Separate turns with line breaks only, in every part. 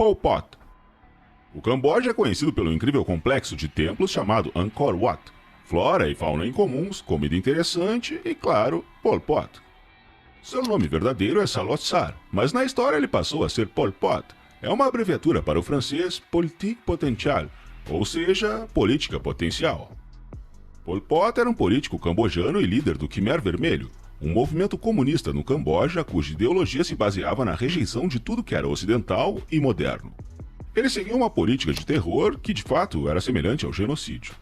Pol Pot. O Camboja é conhecido pelo incrível complexo de templos chamado Angkor Wat, flora e fauna incomuns, comida interessante e, claro, Pol Pot. Seu nome verdadeiro é Salotsar, mas na história ele passou a ser Pol Pot. É uma abreviatura para o francês Politique Potentielle, ou seja, política potencial. Pol Pot era um político cambojano e líder do Khmer Vermelho, um movimento comunista no Camboja cuja ideologia se baseava na rejeição de tudo que era ocidental e moderno. Ele seguia uma política de terror que, de fato, era semelhante ao genocídio.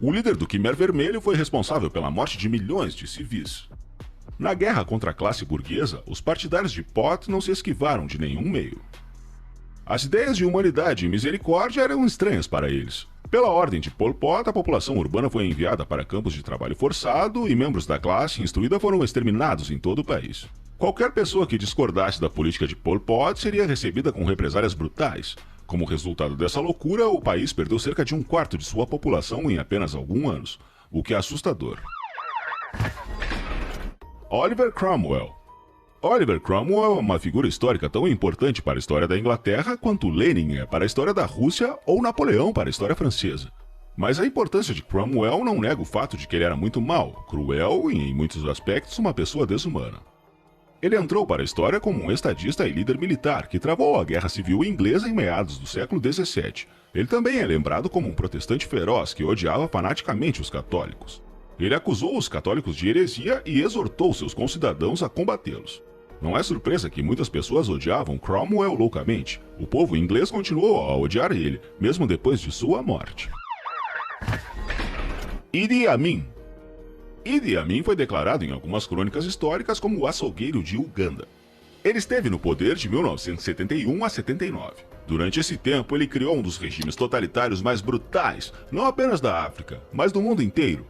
O líder do Khmer Vermelho foi responsável pela morte de milhões de civis. Na guerra contra a classe burguesa, os partidários de Pot não se esquivaram de nenhum meio. As ideias de humanidade e misericórdia eram estranhas para eles. Pela ordem de Pol Pot, a população urbana foi enviada para campos de trabalho forçado e membros da classe instruída foram exterminados em todo o país. Qualquer pessoa que discordasse da política de Pol Pot seria recebida com represálias brutais. Como resultado dessa loucura, o país perdeu cerca de 1/4 de sua população em apenas alguns anos, o que é assustador. Oliver Cromwell. Oliver Cromwell é uma figura histórica tão importante para a história da Inglaterra quanto Lenin é para a história da Rússia ou Napoleão para a história francesa. Mas a importância de Cromwell não nega o fato de que ele era muito mau, cruel e, em muitos aspectos, uma pessoa desumana. Ele entrou para a história como um estadista e líder militar que travou a Guerra Civil Inglesa em meados do século XVII. Ele também é lembrado como um protestante feroz que odiava fanaticamente os católicos. Ele acusou os católicos de heresia e exortou seus concidadãos a combatê-los. Não é surpresa que muitas pessoas odiavam Cromwell loucamente. O povo inglês continuou a odiar ele, mesmo depois de sua morte. Idi Amin. Idi Amin foi declarado em algumas crônicas históricas como o açougueiro de Uganda. Ele esteve no poder de 1971 a 79. Durante esse tempo, ele criou um dos regimes totalitários mais brutais, não apenas da África, mas do mundo inteiro.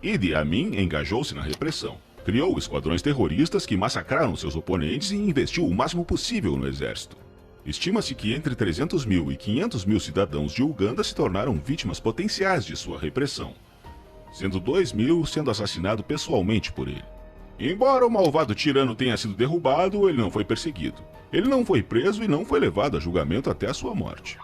Idi Amin engajou-se na repressão. Criou esquadrões terroristas que massacraram seus oponentes e investiu o máximo possível no exército. Estima-se que entre 300 mil e 500 mil cidadãos de Uganda se tornaram vítimas potenciais de sua repressão, sendo 2 mil sendo assassinados pessoalmente por ele. Embora o malvado tirano tenha sido derrubado, ele não foi perseguido. Ele não foi preso e não foi levado a julgamento até a sua morte.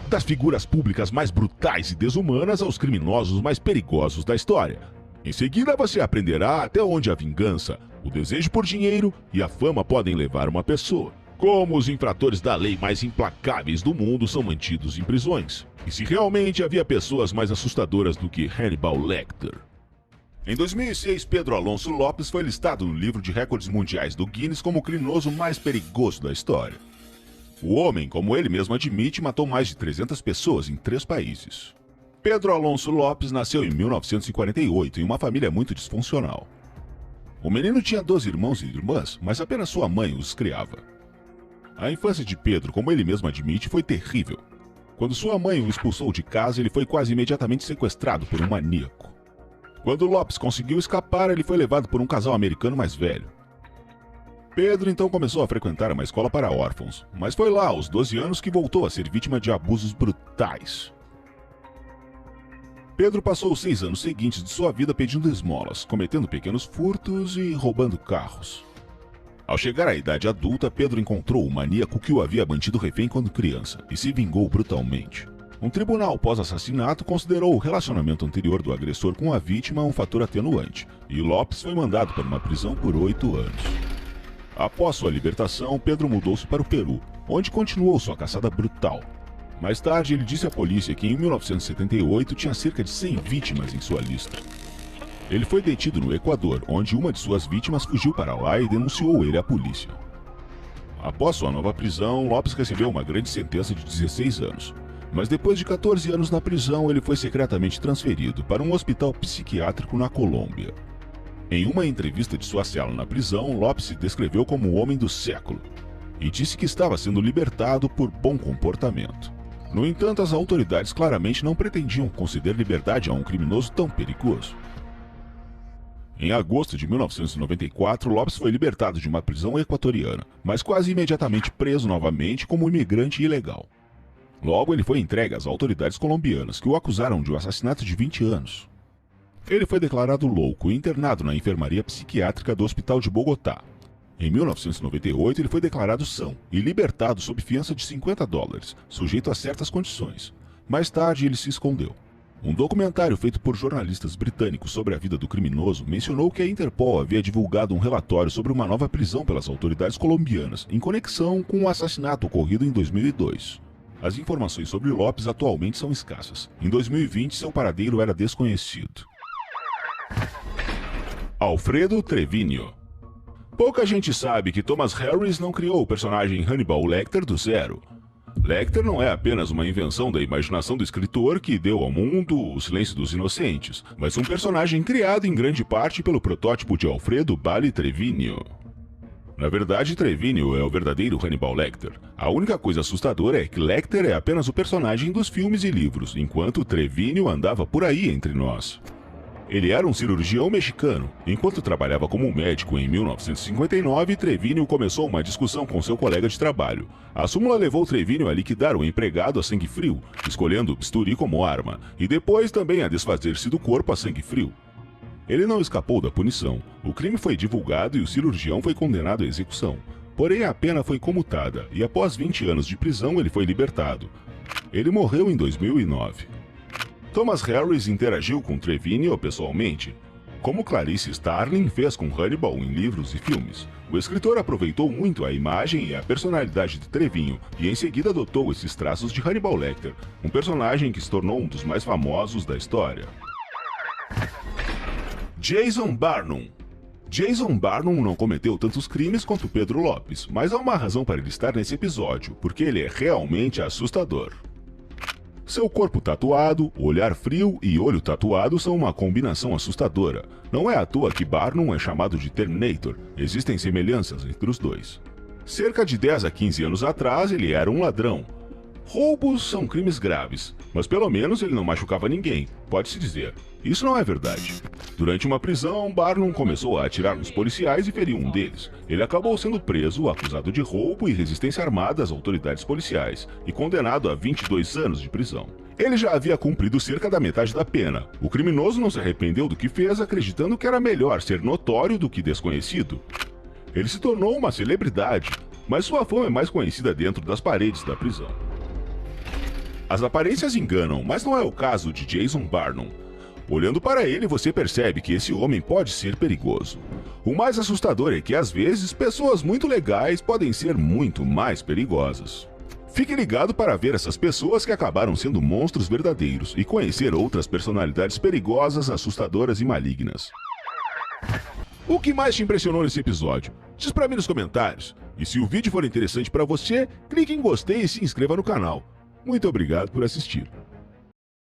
Das figuras públicas mais brutais e desumanas aos criminosos mais perigosos da história. Em seguida você aprenderá até onde a vingança, o desejo por dinheiro e a fama podem levar uma pessoa. Como os infratores da lei mais implacáveis do mundo são mantidos em prisões. E se realmente havia pessoas mais assustadoras do que Hannibal Lecter. Em 2006, Pedro Alonso Lopes foi listado no livro de recordes mundiais do Guinness como o criminoso mais perigoso da história. O homem, como ele mesmo admite, matou mais de 300 pessoas em 3 países. Pedro Alonso Lopes nasceu em 1948 em uma família muito disfuncional. O menino tinha 12 irmãos e irmãs, mas apenas sua mãe os criava. A infância de Pedro, como ele mesmo admite, foi terrível. Quando sua mãe o expulsou de casa, ele foi quase imediatamente sequestrado por um maníaco. Quando Lopes conseguiu escapar, ele foi levado por um casal americano mais velho. Pedro então começou a frequentar uma escola para órfãos, mas foi lá, aos 12 anos, que voltou a ser vítima de abusos brutais. Pedro passou os 6 anos seguintes de sua vida pedindo esmolas, cometendo pequenos furtos e roubando carros. Ao chegar à idade adulta, Pedro encontrou o maníaco que o havia mantido refém quando criança e se vingou brutalmente. Um tribunal pós-assassinato considerou o relacionamento anterior do agressor com a vítima um fator atenuante, e Lopes foi mandado para uma prisão por 8 anos. Após sua libertação, Pedro mudou-se para o Peru, onde continuou sua caçada brutal. Mais tarde, ele disse à polícia que em 1978 tinha cerca de 100 vítimas em sua lista. Ele foi detido no Equador, onde uma de suas vítimas fugiu para lá e denunciou ele à polícia. Após sua nova prisão, Lopes recebeu uma grande sentença de 16 anos. Mas depois de 14 anos na prisão, ele foi secretamente transferido para um hospital psiquiátrico na Colômbia. Em uma entrevista de sua cela na prisão, Lopes se descreveu como o homem do século e disse que estava sendo libertado por bom comportamento. No entanto, as autoridades claramente não pretendiam conceder liberdade a um criminoso tão perigoso. Em agosto de 1994, Lopes foi libertado de uma prisão equatoriana, mas quase imediatamente preso novamente como imigrante ilegal. Logo, ele foi entregue às autoridades colombianas, que o acusaram de um assassinato de 20 anos. Ele foi declarado louco e internado na enfermaria psiquiátrica do Hospital de Bogotá. Em 1998, ele foi declarado são e libertado sob fiança de $50, sujeito a certas condições. Mais tarde, ele se escondeu. Um documentário feito por jornalistas britânicos sobre a vida do criminoso mencionou que a Interpol havia divulgado um relatório sobre uma nova prisão pelas autoridades colombianas, em conexão com um assassinato ocorrido em 2002. As informações sobre Lopes atualmente são escassas. Em 2020, seu paradeiro era desconhecido. Alfredo Treviño. Pouca gente sabe que Thomas Harris não criou o personagem Hannibal Lecter do zero. Lecter não é apenas uma invenção da imaginação do escritor que deu ao mundo O Silêncio dos Inocentes, mas um personagem criado em grande parte pelo protótipo de Alfredo Bali Treviño. Na verdade, Treviño é o verdadeiro Hannibal Lecter. A única coisa assustadora é que Lecter é apenas o personagem dos filmes e livros, enquanto Treviño andava por aí entre nós. Ele era um cirurgião mexicano. Enquanto trabalhava como médico em 1959, Treviño começou uma discussão com seu colega de trabalho. A súmula levou Treviño a liquidar o empregado a sangue frio, escolhendo o bisturi como arma, e depois também a desfazer-se do corpo a sangue frio. Ele não escapou da punição. O crime foi divulgado e o cirurgião foi condenado à execução. Porém, a pena foi comutada, e após 20 anos de prisão ele foi libertado. Ele morreu em 2009. Thomas Harris interagiu com Treviño pessoalmente, como Clarice Starling fez com Hannibal em livros e filmes. O escritor aproveitou muito a imagem e a personalidade de Treviño e em seguida adotou esses traços de Hannibal Lecter, um personagem que se tornou um dos mais famosos da história. Jason Barnum. Jason Barnum não cometeu tantos crimes quanto Pedro Lopes, mas há uma razão para ele estar nesse episódio, porque ele é realmente assustador. Seu corpo tatuado, olhar frio e olho tatuado são uma combinação assustadora. Não é à toa que Barnum é chamado de Terminator, existem semelhanças entre os dois. Cerca de 10 a 15 anos atrás ele era um ladrão. Roubos são crimes graves, mas pelo menos ele não machucava ninguém, pode-se dizer. Isso não é verdade. Durante uma prisão, Barnum começou a atirar nos policiais e feriu um deles. Ele acabou sendo preso, acusado de roubo e resistência armada às autoridades policiais, e condenado a 22 anos de prisão. Ele já havia cumprido cerca da metade da pena. O criminoso não se arrependeu do que fez, acreditando que era melhor ser notório do que desconhecido. Ele se tornou uma celebridade, mas sua fama é mais conhecida dentro das paredes da prisão. As aparências enganam, mas não é o caso de Jason Barnum. Olhando para ele, você percebe que esse homem pode ser perigoso. O mais assustador é que, às vezes, pessoas muito legais podem ser muito mais perigosas. Fique ligado para ver essas pessoas que acabaram sendo monstros verdadeiros e conhecer outras personalidades perigosas, assustadoras e malignas. O que mais te impressionou nesse episódio? Diz para mim nos comentários. E se o vídeo for interessante para você, clique em gostei e se inscreva no canal. Muito obrigado por assistir.